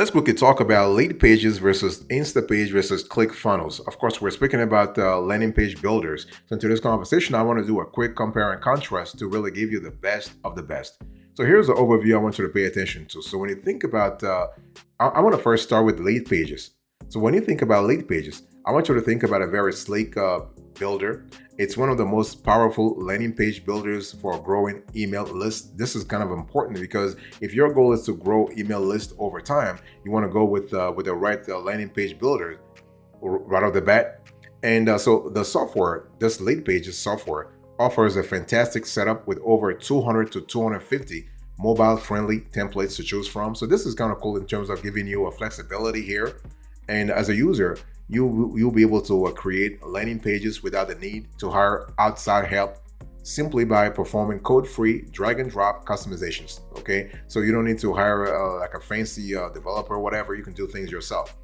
Let's quickly talk about Leadpages versus Instapage versus ClickFunnels. Of course, we're speaking about landing page builders. So in today's conversation, I want to do a quick compare and contrast to really give you the best of the best. So here's the overview I want you to pay attention to. So when you think about, I want to first start with Leadpages. So when you think about Leadpages, I want you to think about a very sleek builder. It's one of the most powerful landing page builders for a growing email list. This is kind of important because if your goal is to grow email list over time, you want to go with the right landing page builder right off the bat. And so the software, this Leadpages software, offers a fantastic setup with over 200 to 250 mobile-friendly templates to choose from. So this is kind of cool in terms of giving you a flexibility here. And as a user, you'll be able to create landing pages without the need to hire outside help simply by performing code-free drag and drop customizations. Okay, so you don't need to hire like a fancy developer or whatever. You can do things yourself.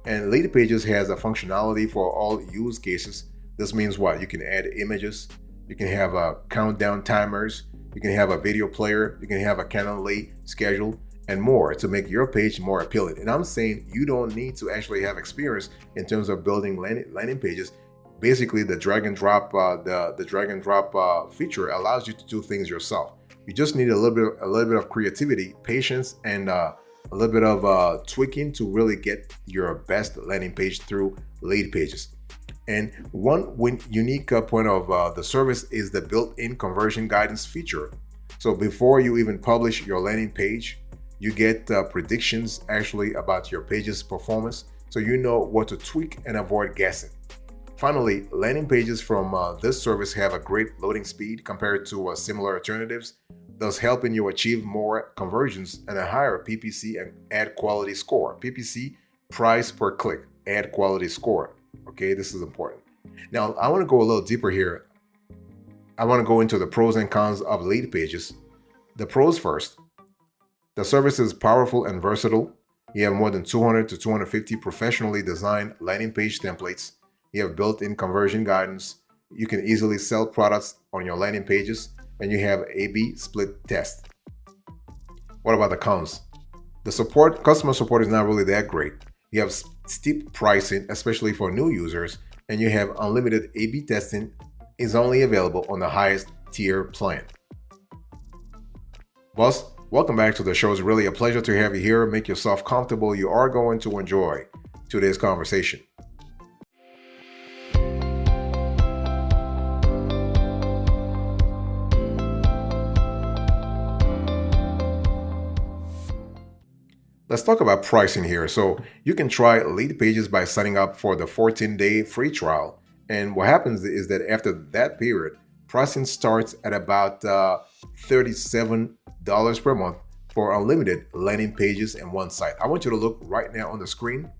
And Leadpages has a functionality for all use cases. This means what? You can add images, you can have countdown timers, you can have a video player, you can have a Calendly schedule, and more to make your page more appealing. And I'm saying you don't need to actually have experience in terms of building landing pages. Basically, the drag and drop feature allows you to do things yourself. You just need a little bit of creativity, patience, and a little bit of tweaking to really get your best landing page through Leadpages. And one unique point of the service is the built-in conversion guidance feature. So before you even publish your landing page, you get predictions actually about your page's performance, so you know what to tweak and avoid guessing. Finally, landing pages from this service have a great loading speed compared to similar alternatives, thus helping you achieve more conversions and a higher PPC and ad quality score. PPC, price per click, ad quality score. Okay, this is important. Now, I want to go a little deeper here. I want to go into the pros and cons of Leadpages. The pros first. The service is powerful and versatile. You have more than 200 to 250 professionally designed landing page templates. You have built-in conversion guidance. You can easily sell products on your landing pages, and you have A/B split test. What about the cons? The customer support is not really that great. You have steep pricing, especially for new users, and you have unlimited A/B testing is only available on the highest tier plan. Boss, welcome back to the show. It's really a pleasure to have you here. Make yourself comfortable. You are going to enjoy today's conversation. Let's talk about pricing here. So you can try Leadpages by signing up for the 14-day free trial. And what happens is that after that period, pricing starts at about $37 per month for unlimited landing pages and one site. I want you to look right now on the screen.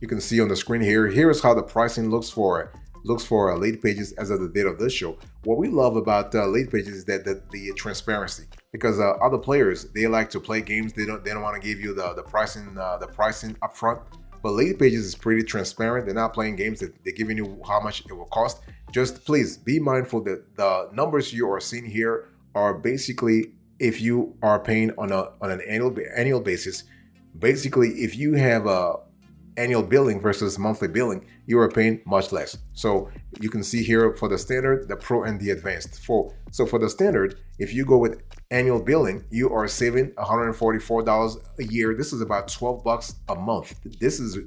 You can see on the screen here. Here is how the pricing looks for Leadpages as of the date of this show. What we love about Leadpages is that the transparency, because other players, they like to play games. They don't want to give you the pricing up front. But Leadpages is pretty transparent. They're not playing games. They're giving you how much it will cost. Just please be mindful that the numbers you are seeing here are basically if you are paying on an annual basis. Basically, if you have a annual billing versus monthly billing, you are paying much less. So you can see here for the standard, the pro, and the advanced. So for the standard, if you go with annual billing, you are saving $144 a year. This is about $12 a month. This is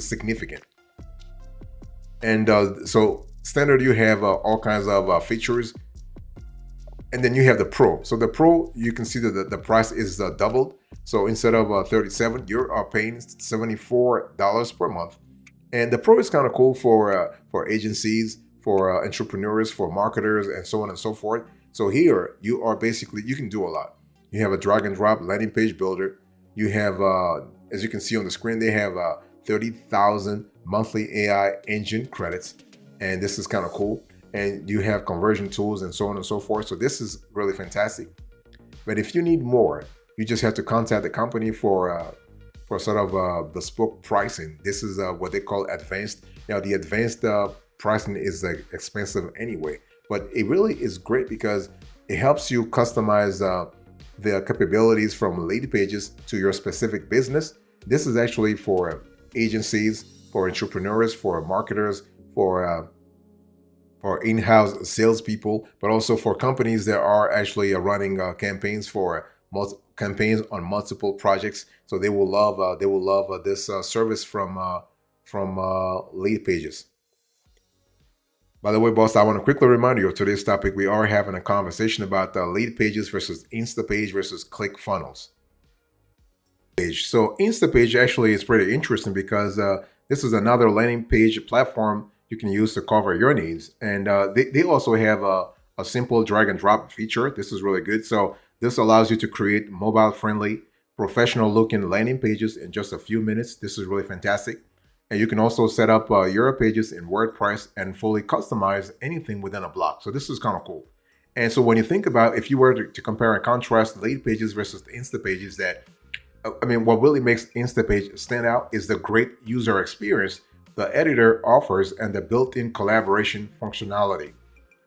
significant. And so standard, you have all kinds of features. And then you have the pro. So the pro, you can see that the price is doubled. So instead of $37, you are paying $74 per month. And the pro is kind of cool for agencies, for entrepreneurs, for marketers, and so on and so forth. So here you are basically, you can do a lot. You have a drag and drop landing page builder. You have, as you can see on the screen, they have 30,000 monthly AI engine credits. And this is kind of cool. And you have conversion tools and so on and so forth. So this is really fantastic. But if you need more, you just have to contact the company for sort of bespoke pricing. This is what they call advanced. Now, the advanced pricing is expensive anyway, but it really is great because it helps you customize the capabilities from Leadpages to your specific business. This is actually for agencies, for entrepreneurs, for marketers, for in-house salespeople, but also for companies that are actually running campaigns for campaigns on multiple projects. So they will love this service from Leadpages. By the way, boss, I want to quickly remind you of today's topic. We are having a conversation about Leadpages versus Instapage versus ClickFunnels. So Instapage actually is pretty interesting because this is another landing page platform you can use to cover your needs. And they also have a simple drag and drop feature. This is really good. So this allows you to create mobile-friendly, professional-looking landing pages in just a few minutes. This is really fantastic. And you can also set up your pages in WordPress and fully customize anything within a block. So this is kind of cool. And so when you think about, if you were to compare and contrast Leadpages versus the Instapages, what really makes Instapage stand out is the great user experience the editor offers and the built-in collaboration functionality.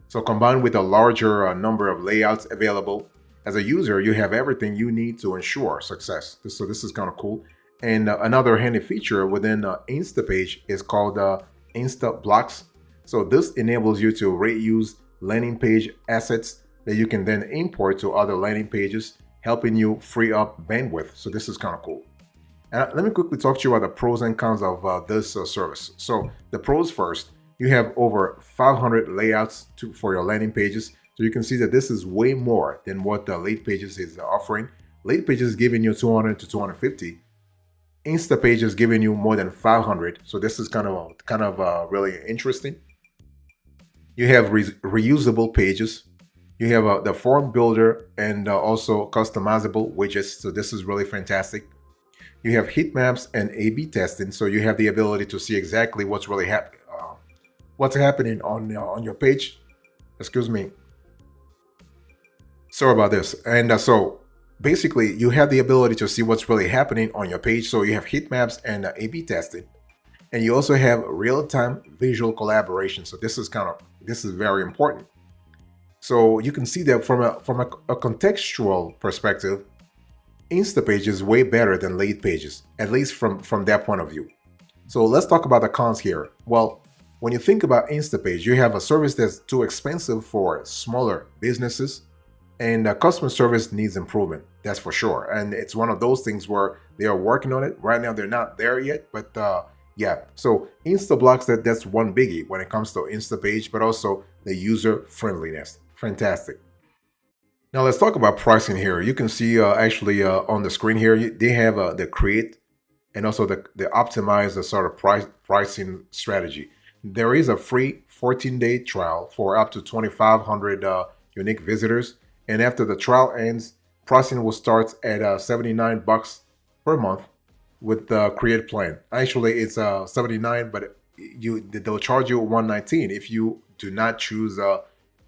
So combined with a larger number of layouts available, as a user, you have everything you need to ensure success. So this is kind of cool. And another handy feature within Instapage is called Insta Blocks. So this enables you to reuse landing page assets that you can then import to other landing pages, helping you free up bandwidth. So this is kind of cool. And let me quickly talk to you about the pros and cons of this service. So the pros first, you have over 500 layouts for your landing pages. So you can see that this is way more than what the Leadpages is offering. Leadpages is giving you 200 to 250. Instapage is giving you more than 500. So this is kind of really interesting. You have reusable pages. You have the form builder and also customizable widgets. So this is really fantastic. You have heat maps and A/B testing. So you have the ability to see exactly what's really happening on your page. Excuse me. Sorry about this. And so basically, you have the ability to see what's really happening on your page. So you have heat maps and A/B testing, and you also have real-time visual collaboration. So this is very important. So you can see that from a contextual perspective, Instapage is way better than Leadpages, at least from that point of view. So let's talk about the cons here. Well, when you think about Instapage, you have a service that's too expensive for smaller businesses, and customer service needs improvement. That's for sure. And it's one of those things where they are working on it. Right now, they're not there yet, but yeah. So Instablocks, that's one biggie when it comes to Instapage, but also the user friendliness. Fantastic. Now let's talk about pricing here. You can see actually on the screen here, they have the create and also the optimize the sort of pricing strategy. There is a free 14-day trial for up to 2,500 unique visitors. And after the trial ends, pricing will start at $79 per month with the create plan. Actually, it's 79, but they'll charge you $119 if you do not choose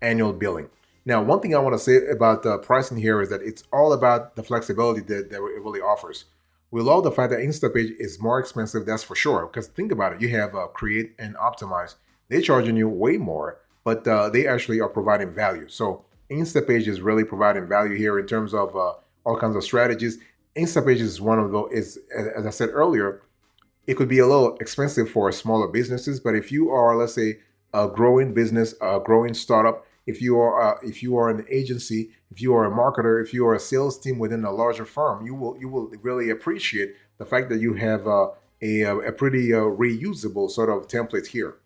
annual billing. Now, one thing I want to say about the pricing here is that it's all about the flexibility that it really offers. We love the fact that Instapage is more expensive, that's for sure. Because think about it, you have create and optimize. They're charging you way more, but they actually are providing value. So Instapage is really providing value here in terms of all kinds of strategies. Instapage is one of those, as I said earlier, it could be a little expensive for smaller businesses, but if you are, let's say, a growing business, a growing startup, if you are an agency, if you are a marketer, if you are a sales team within a larger firm, you will really appreciate the fact that you have a pretty reusable sort of template here.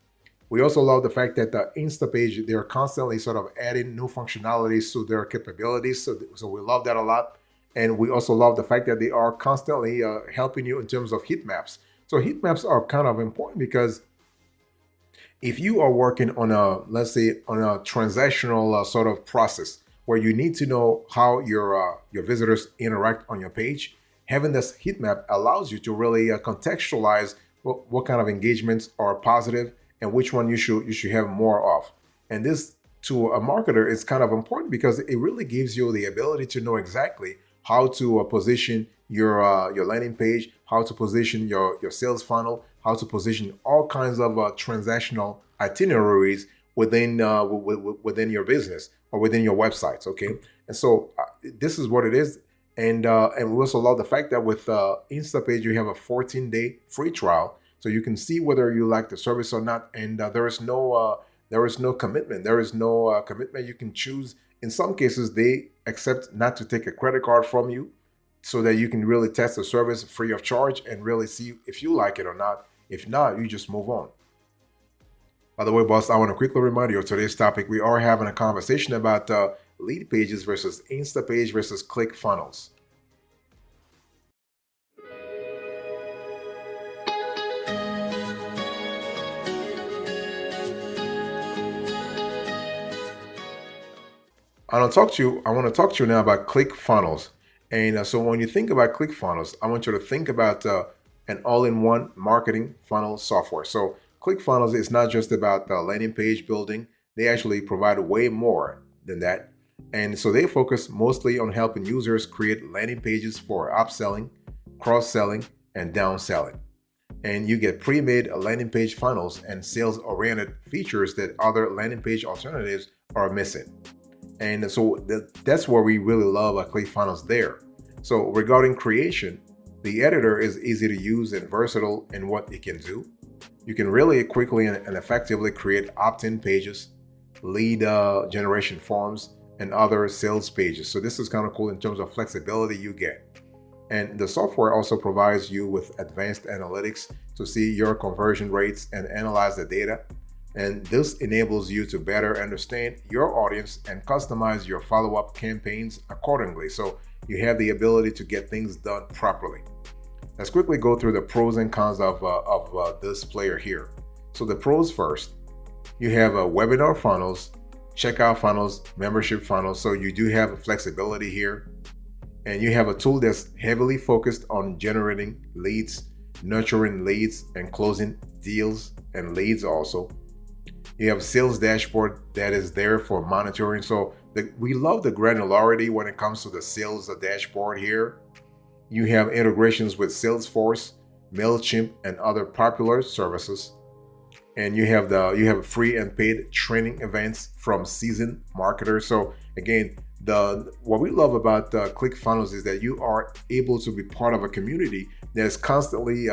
We also love the fact that the Instapage, they're constantly sort of adding new functionalities to their capabilities. So we love that a lot. And we also love the fact that they are constantly helping you in terms of heat maps. So heat maps are kind of important because if you are working on let's say, on a transactional sort of process where you need to know how your visitors interact on your page, having this heat map allows you to really contextualize what kind of engagements are positive and which one you should have more of. And this, to a marketer, is kind of important because it really gives you the ability to know exactly how to position your landing page, how to position your sales funnel, how to position all kinds of transactional itineraries within your business or within your websites. Okay, and so this is what it is. And we also love the fact that with Instapage you have a 14-day free trial, so you can see whether you like the service or not. And there is no commitment. There is no commitment. You can choose. In some cases, they accept not to take a credit card from you, so that you can really test the service free of charge and really see if you like it or not. If not, you just move on. By the way, boss, I want to quickly remind you of today's topic. We are having a conversation about Leadpages versus Instapage versus ClickFunnels. I want to talk to you now about ClickFunnels. And so when you think about ClickFunnels, I want you to think about an all-in-one marketing funnel software. So ClickFunnels is not just about landing page building. They actually provide way more than that. And so they focus mostly on helping users create landing pages for upselling, cross-selling, and downselling. And you get pre-made landing page funnels and sales-oriented features that other landing page alternatives are missing. And so that's what we really love about ClickFunnels there. So regarding creation, the editor is easy to use and versatile in what it can do. You can really quickly and effectively create opt-in pages, lead generation forms, and other sales pages. So this is kind of cool in terms of flexibility you get. And the software also provides you with advanced analytics to see your conversion rates and analyze the data. And this enables you to better understand your audience and customize your follow-up campaigns accordingly. So you have the ability to get things done properly. Let's quickly go through the pros and cons of this player here. So the pros first, you have webinar funnels, checkout funnels, membership funnels. So you do have flexibility here. And you have a tool that's heavily focused on generating leads, nurturing leads, and closing deals and leads also. You have a sales dashboard that is there for monitoring. So we love the granularity when it comes to the sales dashboard here. You have integrations with Salesforce, MailChimp, and other popular services. And you have free and paid training events from seasoned marketers. So again, what we love about ClickFunnels is that you are able to be part of a community that is constantly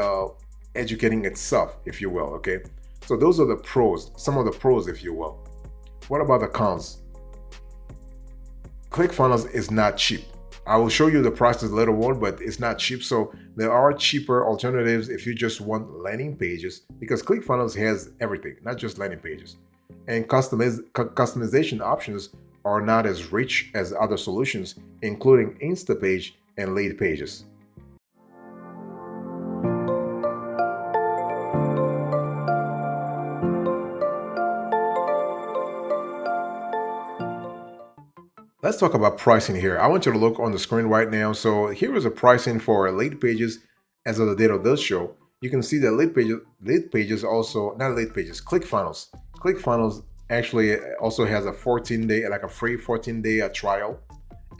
educating itself, if you will. Okay. So those are the pros, some of the pros, if you will. What about the cons? ClickFunnels is not cheap. I will show you the prices later on, but it's not cheap. So there are cheaper alternatives if you just want landing pages, because ClickFunnels has everything, not just landing pages. And customization options are not as rich as other solutions, including Instapage and Leadpages. Let's talk about pricing here. I want you to look on the screen right now. So here is a pricing for Leadpages as of the date of this show. You can see that Leadpages also, not Leadpages, ClickFunnels. ClickFunnels actually also has a 14-day, like a free 14-day trial.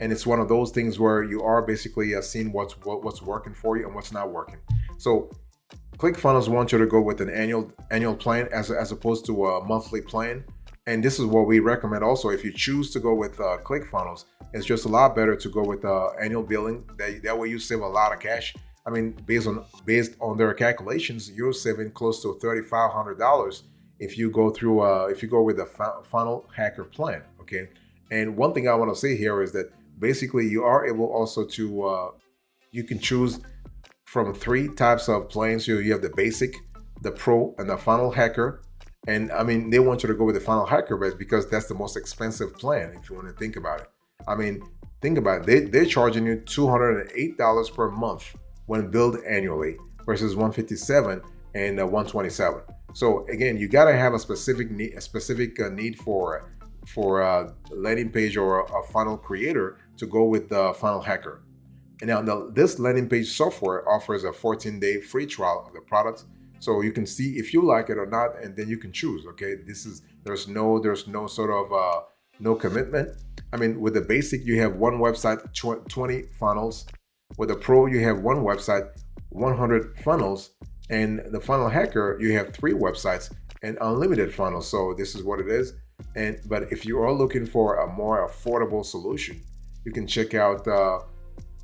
And it's one of those things where you are basically seeing what's working for you and what's not working. So ClickFunnels wants you to go with an annual plan as opposed to a monthly plan. And this is what we recommend also. If you choose to go with ClickFunnels, it's just a lot better to go with annual billing. That way you save a lot of cash. I mean, based on their calculations, you're saving close to $3,500 if you go with the funnel hacker plan. Okay. And one thing I want to say here is that basically you are able also to you can choose from 3 types of plans. You have the basic, the pro, and the funnel hacker. And I mean, they want you to go with the funnel hacker, but because that's the most expensive plan, if you want to think about it. I mean, think about it. They're charging you $208 per month when billed annually versus $157 and $127. So again, you got to have a specific need for a landing page or a funnel creator to go with the funnel hacker. And now this landing page software offers a 14-day free trial of the product. So you can see if you like it or not, and then you can choose. Okay, there's no sort of no commitment. I mean, with the basic, you have one website, 20 funnels. With the pro, you have one website, 100 funnels, and the funnel hacker, you have 3 websites and unlimited funnels. So this is what it is. But if you are looking for a more affordable solution, you can check out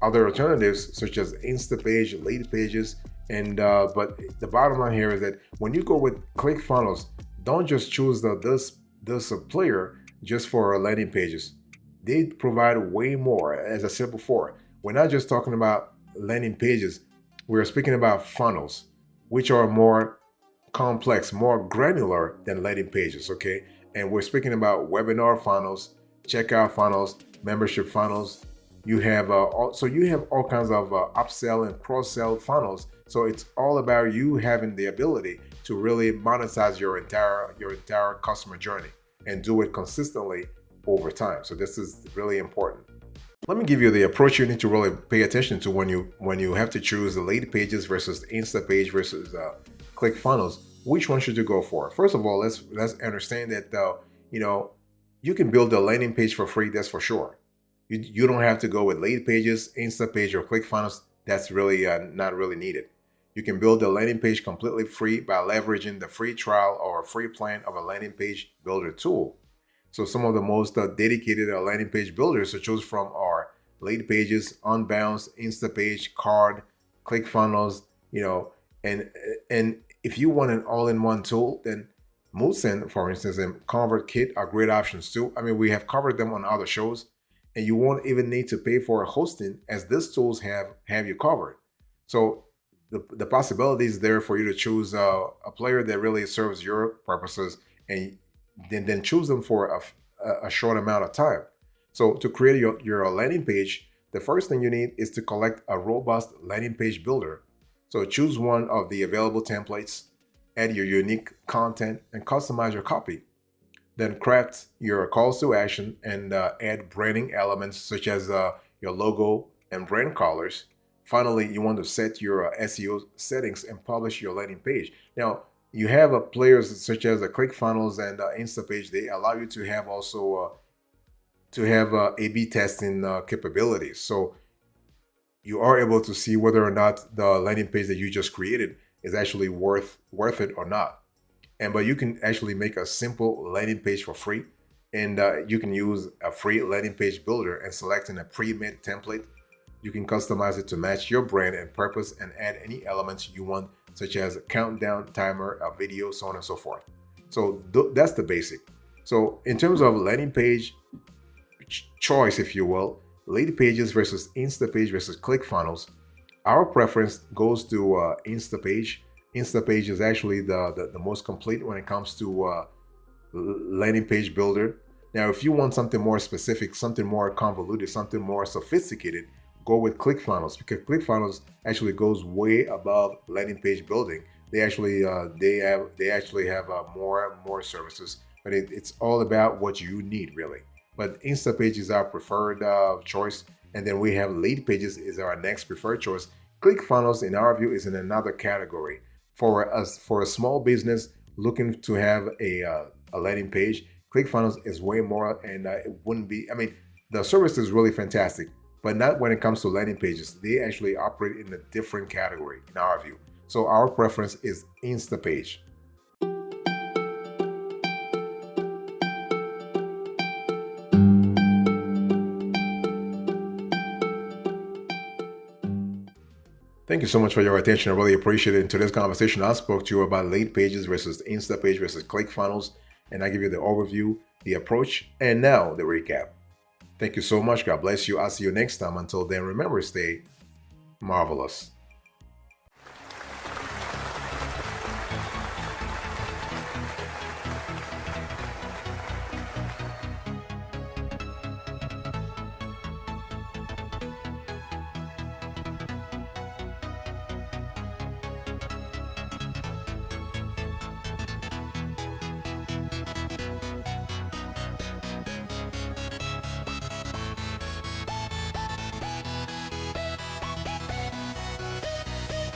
other alternatives such as Instapage, Leadpages, and but the bottom line here is that when you go with ClickFunnels, don't just choose this player just for landing pages. They provide way more. As I said before, we're not just talking about landing pages. We're speaking about funnels, which are more complex, more granular than landing pages. Okay, and we're speaking about webinar funnels, checkout funnels, membership funnels. You have you have all kinds of upsell and cross-sell funnels. So it's all about you having the ability to really monetize your entire customer journey and do it consistently over time. So this is really important. Let me give you the approach you need to really pay attention to when you have to choose the Leadpages versus Instapage versus ClickFunnels. Which one should you go for? First of all, let's understand that you can build a landing page for free. That's for sure. You don't have to go with Leadpages, Instapage, or ClickFunnels. That's really not really needed. You can build a landing page completely free by leveraging the free trial or free plan of a landing page builder tool. So some of the most dedicated landing page builders to choose from are Leadpages, Unbounce, Instapage, Card, ClickFunnels, and if you want an all-in-one tool, then Moodsen, for instance, and ConvertKit are great options too. I mean, we have covered them on other shows, and you won't even need to pay for hosting, as these tools have you covered. So the possibility is there for you to choose a player that really serves your purposes, and then choose them for a short amount of time. So to create your landing page, the first thing you need is to collect a robust landing page builder. So choose one of the available templates, add your unique content, and customize your copy. Then craft your calls to action and add branding elements such as your logo and brand colors. Finally, you want to set your SEO settings and publish your landing page. Now, you have players such as ClickFunnels and Instapage. They allow you to have also A/B testing capabilities. So you are able to see whether or not the landing page that you just created is actually worth it or not. But you can actually make a simple landing page for free, and you can use a free landing page builder and selecting a pre-made template. You can customize it to match your brand and purpose and add any elements you want, such as a countdown, timer, a video, so on and so forth. So that's the basic. So in terms of landing page choice, if you will, Leadpages versus Instapage versus ClickFunnels, our preference goes to Instapage. Instapage is actually the most complete when it comes to landing page builder. Now, if you want something more specific, something more convoluted, something more sophisticated, go with ClickFunnels, because ClickFunnels actually goes way above landing page building. They actually have more services, but it's all about what you need really. But Instapage is our preferred choice, and then we have Leadpages is our next preferred choice. ClickFunnels, in our view, is in another category. For a small business looking to have a landing page, ClickFunnels is way more, and it wouldn't be. I mean, the service is really fantastic, but not when it comes to landing pages. They actually operate in a different category, in our view. So our preference is Instapage. Thank you so much for your attention. I really appreciate it. In today's conversation, I spoke to you about Leadpages versus Instapage versus ClickFunnels, and I give you the overview, the approach, and now the recap. Thank you so much. God bless you. I'll see you next time. Until then, remember, stay marvelous.